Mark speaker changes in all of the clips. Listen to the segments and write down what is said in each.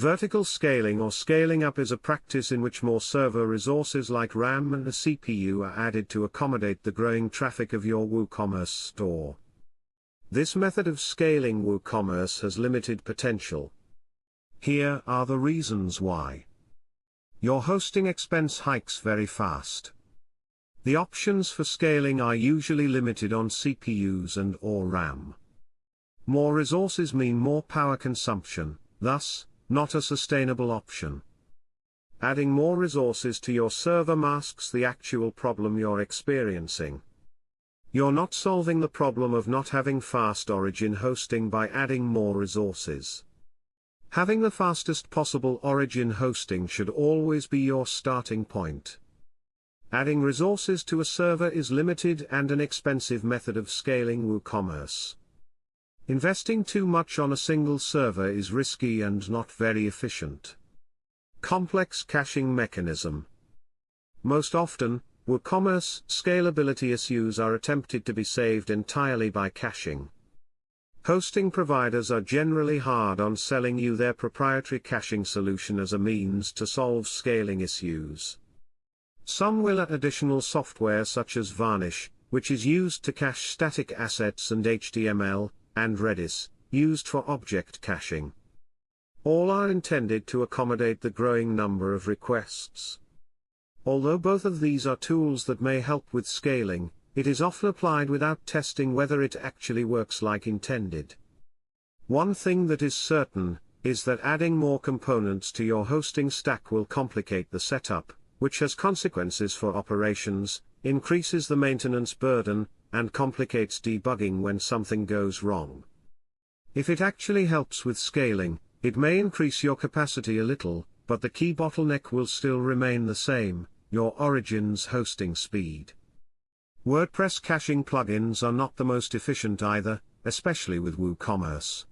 Speaker 1: Vertical scaling or scaling up is a practice in which more server resources like RAM and a CPU are added to accommodate the growing traffic of your WooCommerce store. This method of scaling WooCommerce has limited potential. Here are the reasons why. Your hosting expense hikes very fast. The options for scaling are usually limited on CPUs and/or RAM. More resources mean more power consumption, thus, not a sustainable option. Adding more resources to your server masks the actual problem you're experiencing. You're not solving the problem of not having fast origin hosting by adding more resources. Having the fastest possible origin hosting should always be your starting point. Adding resources to a server is limited and an expensive method of scaling WooCommerce. Investing too much on a single server is risky and not very efficient. Complex caching mechanism. Most often, WooCommerce scalability issues are attempted to be saved entirely by caching. Hosting providers are generally hard on selling you their proprietary caching solution as a means to solve scaling issues. Some will add additional software such as Varnish, which is used to cache static assets, and HTML, and Redis, used for object caching. All are intended to accommodate the growing number of requests. Although both of these are tools that may help with scaling, it is often applied without testing whether it actually works like intended. One thing that is certain, is that adding more components to your hosting stack will complicate the setup, which has consequences for operations, increases the maintenance burden, and complicates debugging when something goes wrong. If it actually helps with scaling, it may increase your capacity a little, but the key bottleneck will still remain the same: your origin's hosting speed. WordPress caching plugins are not the most efficient either, especially with WooCommerce.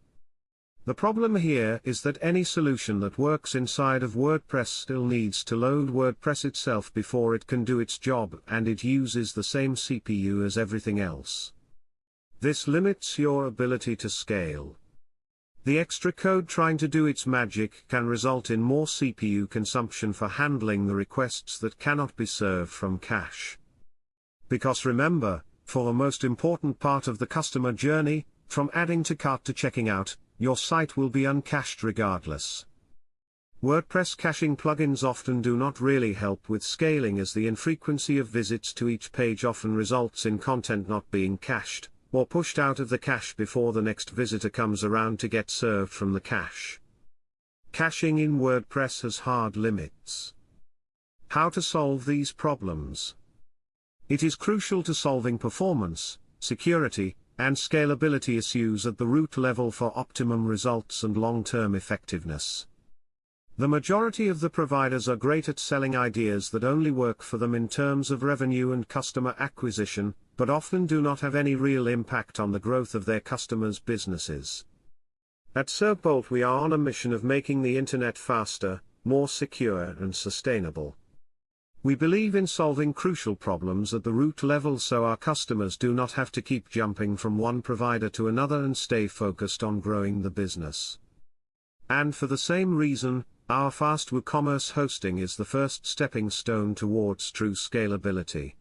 Speaker 1: The problem here is that any solution that works inside of WordPress still needs to load WordPress itself before it can do its job, and it uses the same CPU as everything else. This limits your ability to scale. The extra code trying to do its magic can result in more CPU consumption for handling the requests that cannot be served from cache. Because remember, for the most important part of the customer journey, from adding to cart to checking out, your site will be uncached regardless. WordPress caching plugins often do not really help with scaling, as the infrequency of visits to each page often results in content not being cached, or pushed out of the cache before the next visitor comes around to get served from the cache. Caching in WordPress has hard limits. How to solve these problems? It is crucial to solving performance, security, and scalability issues at the root level for optimum results and long-term effectiveness. The majority of the providers are great at selling ideas that only work for them in terms of revenue and customer acquisition, but often do not have any real impact on the growth of their customers' businesses. At ServBolt, we are on a mission of making the internet faster, more secure and sustainable. We believe in solving crucial problems at the root level so our customers do not have to keep jumping from one provider to another and stay focused on growing the business. And for the same reason, our fast WooCommerce hosting is the first stepping stone towards true scalability.